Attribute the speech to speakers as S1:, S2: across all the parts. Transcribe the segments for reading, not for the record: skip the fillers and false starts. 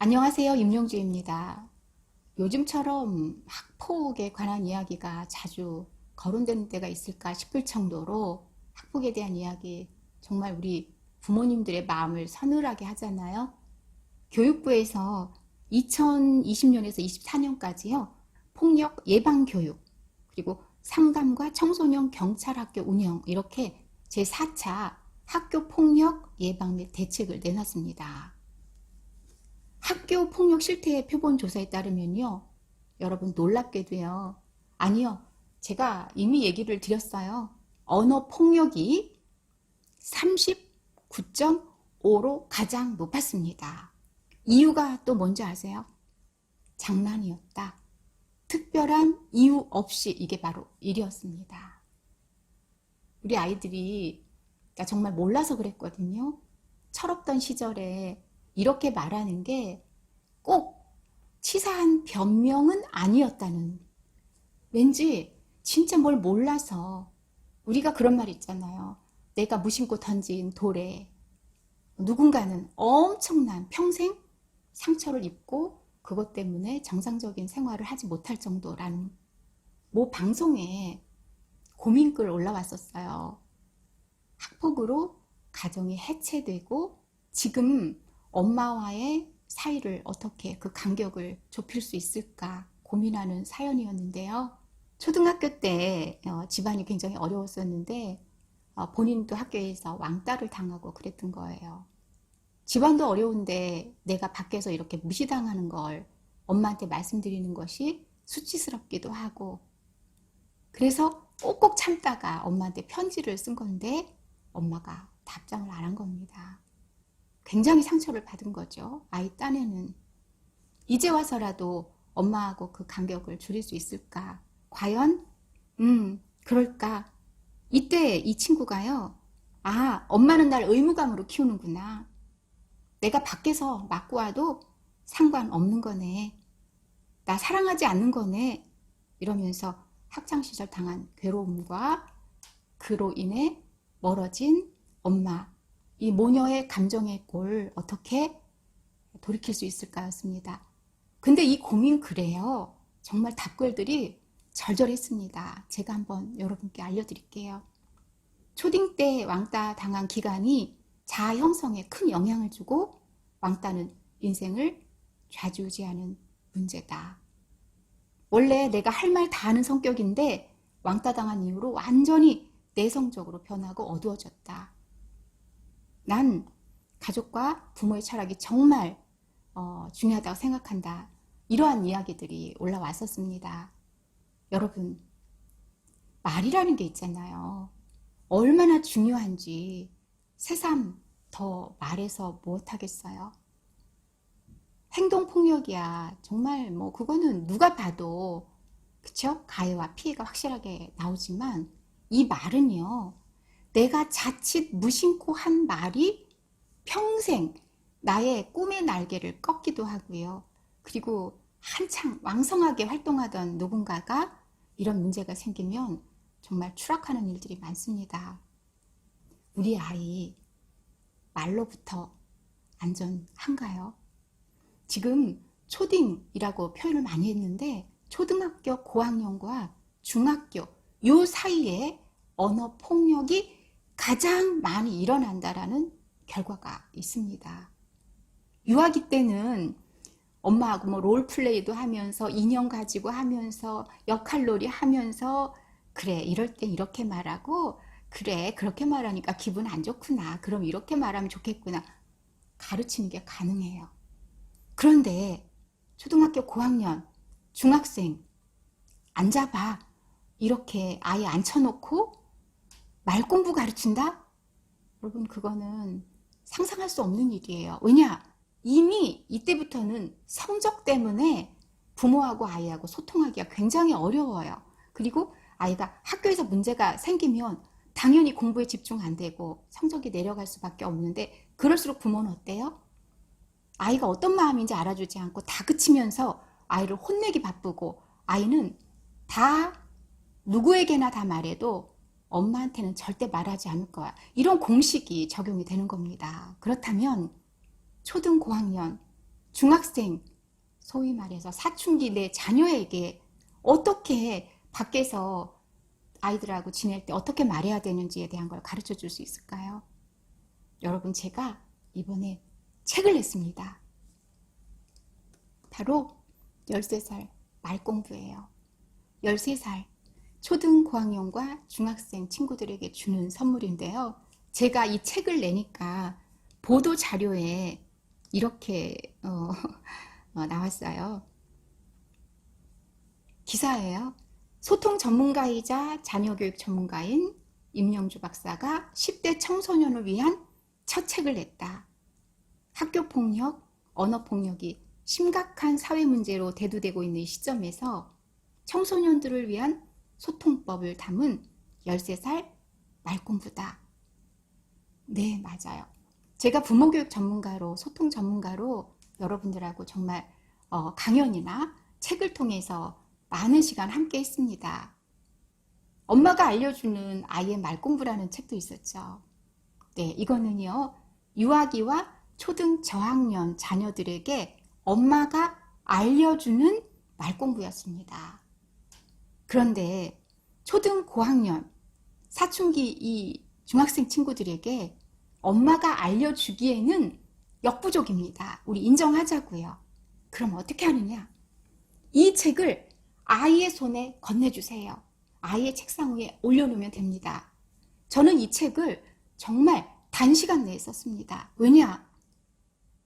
S1: 안녕하세요. 임용주입니다. 요즘처럼 학폭에 관한 이야기가 자주 거론되는 때가 있을까 싶을 정도로 학폭에 대한 이야기 정말 우리 부모님들의 마음을 서늘하게 하잖아요. 교육부에서 2020년에서 24년까지요. 폭력 예방 교육 그리고 상담과 청소년 경찰학교 운영 이렇게 제4차 학교 폭력 예방 및 대책을 내놨습니다. 학교 폭력 실태 표본 조사에 따르면요. 여러분 놀랍게도요. 아니요. 제가 이미 얘기를 드렸어요. 언어 폭력이 39.5로 가장 높았습니다. 이유가 또 뭔지 아세요? 장난이었다. 특별한 이유 없이 이게 바로 일이었습니다. 우리 아이들이 나 정말 몰라서 그랬거든요. 철없던 시절에 이렇게 말하는 게 꼭 치사한 변명은 아니었다는, 왠지 진짜 뭘 몰라서, 우리가 그런 말 있잖아요. 내가 무심코 던진 돌에 누군가는 엄청난 평생 상처를 입고 그것 때문에 정상적인 생활을 하지 못할 정도라는, 모 방송에 고민글 올라왔었어요. 학폭으로 가정이 해체되고 지금 엄마와의 사이를 어떻게 그 간격을 좁힐 수 있을까 고민하는 사연이었는데요. 초등학교 때 집안이 굉장히 어려웠었는데 본인도 학교에서 왕따를 당하고 그랬던 거예요. 집안도 어려운데 내가 밖에서 이렇게 무시당하는 걸 엄마한테 말씀드리는 것이 수치스럽기도 하고, 그래서 꼭꼭 참다가 엄마한테 편지를 쓴 건데 엄마가 답장을 안 한 겁니다. 굉장히 상처를 받은 거죠. 아이 딴에는. 이제 와서라도 엄마하고 그 간격을 줄일 수 있을까? 과연? 그럴까? 이때 이 친구가요. 아, 엄마는 날 의무감으로 키우는구나. 내가 밖에서 맞고 와도 상관없는 거네. 나 사랑하지 않는 거네. 이러면서 학창시절 당한 괴로움과 그로 인해 멀어진 엄마, 이 모녀의 감정의 꼴 어떻게 돌이킬 수 있을까였습니다. 근데 이 고민 글에요. 정말 답글들이 절절했습니다. 제가 한번 여러분께 알려드릴게요. 초딩 때 왕따 당한 기간이 자아 형성에 큰 영향을 주고 왕따는 인생을 좌지우지하는 문제다. 원래 내가 할 말 다 하는 성격인데 왕따 당한 이후로 완전히 내성적으로 변하고 어두워졌다. 난 가족과 부모의 철학이 정말 중요하다고 생각한다. 이러한 이야기들이 올라왔었습니다. 여러분, 말이라는 게 있잖아요. 얼마나 중요한지 새삼 더 말해서 무엇하겠어요. 행동폭력이야. 정말 뭐 그거는 누가 봐도 그쵸? 가해와 피해가 확실하게 나오지만 이 말은요. 내가 자칫 무심코 한 말이 평생 나의 꿈의 날개를 꺾기도 하고요. 그리고 한창 왕성하게 활동하던 누군가가 이런 문제가 생기면 정말 추락하는 일들이 많습니다. 우리 아이 말로부터 안전한가요? 지금 초딩이라고 표현을 많이 했는데 초등학교 고학년과 중학교 요 사이에 언어 폭력이 가장 많이 일어난다라는 결과가 있습니다. 유아기 때는 엄마하고 뭐 롤플레이도 하면서 인형 가지고 하면서 역할놀이 하면서 그래 이럴 땐 이렇게 말하고 그래 그렇게 말하니까 기분 안 좋구나 그럼 이렇게 말하면 좋겠구나 가르치는 게 가능해요. 그런데 초등학교 고학년 중학생 앉아봐 이렇게 아예 앉혀놓고 말 공부 가르친다? 여러분 그거는 상상할 수 없는 일이에요. 왜냐? 이미 이때부터는 성적 때문에 부모하고 아이하고 소통하기가 굉장히 어려워요. 그리고 아이가 학교에서 문제가 생기면 당연히 공부에 집중 안 되고 성적이 내려갈 수밖에 없는데 그럴수록 부모는 어때요? 아이가 어떤 마음인지 알아주지 않고 다그치면서 아이를 혼내기 바쁘고 아이는 다 누구에게나 다 말해도 엄마한테는 절대 말하지 않을 거야. 이런 공식이 적용이 되는 겁니다. 그렇다면 초등 고학년 중학생, 소위 말해서 사춘기 내 자녀에게 어떻게 밖에서 아이들하고 지낼 때 어떻게 말해야 되는지에 대한 걸 가르쳐 줄 수 있을까요? 여러분, 제가 이번에 책을 냈습니다. 바로 13살 말공부예요. 13살 초등 고학년과 중학생 친구들에게 주는 선물인데요. 제가 이 책을 내니까 보도 자료에 이렇게 나왔어요. 기사예요. 소통 전문가이자 자녀교육 전문가인 임영주 박사가 10대 청소년을 위한 첫 책을 냈다. 학교폭력, 언어폭력이 심각한 사회 문제로 대두되고 있는 시점에서 청소년들을 위한 소통법을 담은 13살 말공부다. 네, 맞아요. 제가 부모교육 전문가로, 소통 전문가로 여러분들하고 정말 강연이나 책을 통해서 많은 시간 함께 했습니다. 엄마가 알려주는 아이의 말공부라는 책도 있었죠. 네, 이거는요, 유아기와 초등 저학년 자녀들에게 엄마가 알려주는 말공부였습니다. 그런데 초등 고학년, 사춘기 이 중학생 친구들에게 엄마가 알려주기에는 역부족입니다. 우리 인정하자고요. 그럼 어떻게 하느냐? 이 책을 아이의 손에 건네주세요. 아이의 책상 위에 올려놓으면 됩니다. 저는 이 책을 정말 단시간 내에 썼습니다. 왜냐?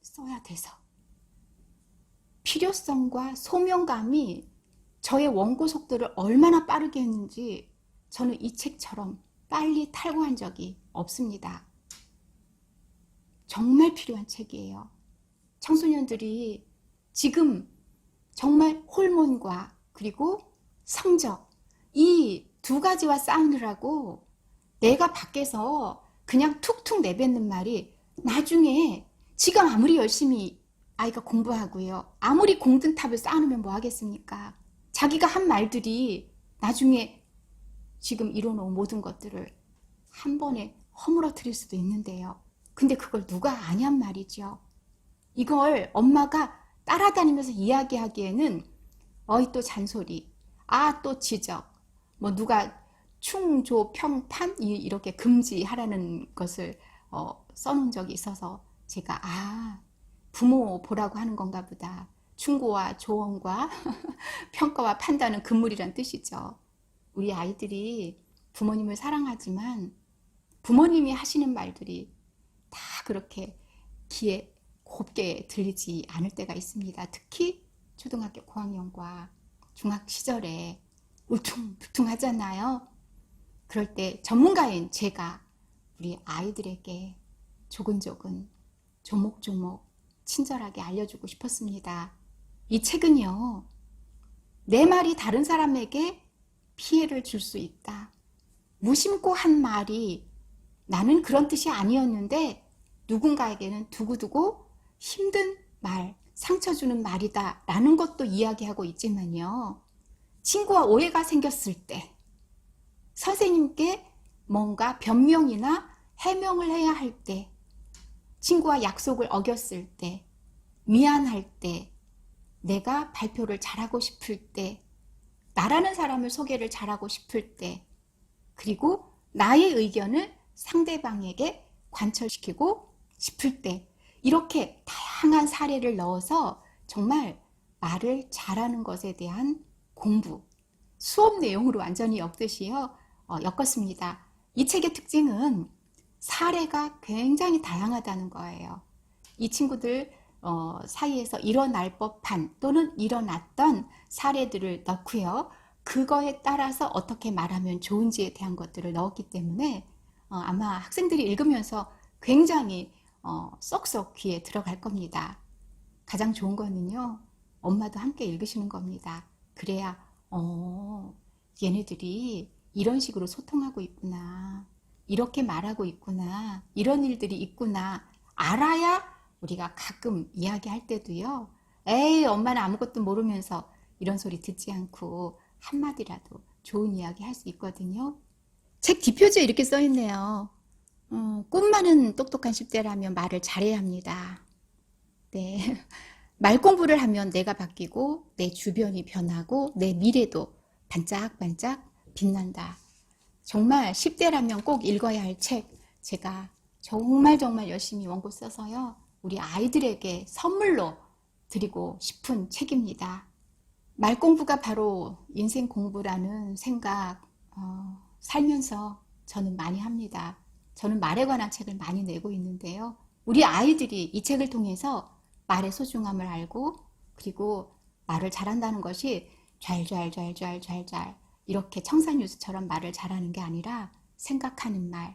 S1: 써야 돼서. 필요성과 소명감이 저의 원고 속도를 얼마나 빠르게 했는지 저는 이 책처럼 빨리 탈고한 적이 없습니다. 정말 필요한 책이에요. 청소년들이 지금 정말 호르몬과 그리고 성적, 이 두 가지와 싸우느라고 내가 밖에서 그냥 툭툭 내뱉는 말이 나중에 지금 아무리 열심히 아이가 공부하고요, 아무리 공든탑을 쌓아놓으면 뭐 하겠습니까? 자기가 한 말들이 나중에 지금 이뤄놓은 모든 것들을 한 번에 허물어뜨릴 수도 있는데요. 근데 그걸 누가 아냔 말이죠. 이걸 엄마가 따라다니면서 이야기하기에는 어이 또 잔소리, 아 또 지적, 뭐 누가 충조 평판 이렇게 금지하라는 것을 써놓은 적이 있어서 제가 부모 보라고 하는 건가 보다. 충고와 조언과 평가와 판단은 금물이란 뜻이죠. 우리 아이들이 부모님을 사랑하지만 부모님이 하시는 말들이 다 그렇게 귀에 곱게 들리지 않을 때가 있습니다. 특히 초등학교 고학년과 중학 시절에 울퉁불퉁 하잖아요. 그럴 때 전문가인 제가 우리 아이들에게 조근조근 조목조목 친절하게 알려주고 싶었습니다. 이 책은요, 내 말이 다른 사람에게 피해를 줄 수 있다. 무심코 한 말이 나는 그런 뜻이 아니었는데 누군가에게는 두고두고 힘든 말, 상처 주는 말이다 라는 것도 이야기하고 있지만요, 친구와 오해가 생겼을 때, 선생님께 뭔가 변명이나 해명을 해야 할 때, 친구와 약속을 어겼을 때, 미안할 때, 내가 발표를 잘하고 싶을 때, 나라는 사람을 소개를 잘하고 싶을 때, 그리고 나의 의견을 상대방에게 관철시키고 싶을 때, 이렇게 다양한 사례를 넣어서 정말 말을 잘하는 것에 대한 공부, 수업 내용으로 완전히 엮었습니다. 이 책의 특징은 사례가 굉장히 다양하다는 거예요. 이 친구들 사이에서 일어날 법한 또는 일어났던 사례들을 넣고요. 그거에 따라서 어떻게 말하면 좋은지에 대한 것들을 넣었기 때문에 아마 학생들이 읽으면서 굉장히 쏙쏙 귀에 들어갈 겁니다. 가장 좋은 거는요, 엄마도 함께 읽으시는 겁니다. 그래야 얘네들이 이런 식으로 소통하고 있구나, 이렇게 말하고 있구나, 이런 일들이 있구나 알아야 우리가 가끔 이야기할 때도요, 에이 엄마는 아무것도 모르면서 이런 소리 듣지 않고 한마디라도 좋은 이야기 할 수 있거든요. 책 뒷표지에 이렇게 써 있네요. 꿈 많은 똑똑한 10대라면 말을 잘해야 합니다. 네, 말 공부를 하면 내가 바뀌고 내 주변이 변하고 내 미래도 반짝반짝 빛난다. 정말 10대라면 꼭 읽어야 할 책, 제가 정말 열심히 원고 써서요, 우리 아이들에게 선물로 드리고 싶은 책입니다. 말 공부가 바로 인생 공부라는 생각 살면서 저는 많이 합니다. 저는 말에 관한 책을 많이 내고 있는데요. 우리 아이들이 이 책을 통해서 말의 소중함을 알고, 그리고 말을 잘한다는 것이 잘 이렇게 청산유수처럼 말을 잘하는 게 아니라 생각하는 말,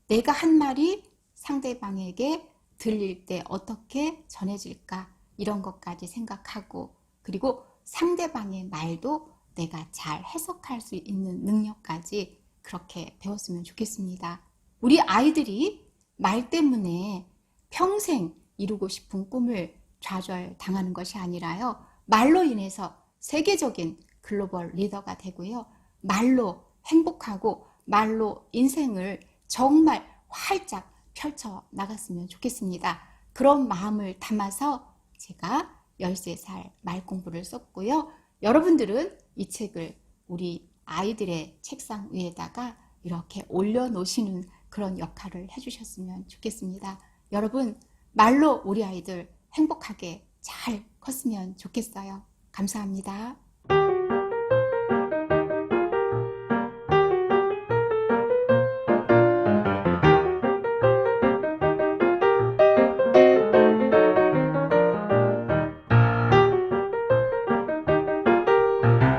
S1: 내가 한 말이 상대방에게 들릴 때 어떻게 전해질까, 이런 것까지 생각하고, 그리고 상대방의 말도 내가 잘 해석할 수 있는 능력까지 그렇게 배웠으면 좋겠습니다. 우리 아이들이 말 때문에 평생 이루고 싶은 꿈을 좌절당하는 것이 아니라요, 말로 인해서 세계적인 글로벌 리더가 되고요, 말로 행복하고 말로 인생을 정말 활짝 펼쳐 나갔으면 좋겠습니다. 그런 마음을 담아서 제가 13살 말 공부를 썼고요. 여러분들은 이 책을 우리 아이들의 책상 위에다가 이렇게 올려놓으시는 그런 역할을 해주셨으면 좋겠습니다. 여러분, 말로 우리 아이들 행복하게 잘 컸으면 좋겠어요. 감사합니다.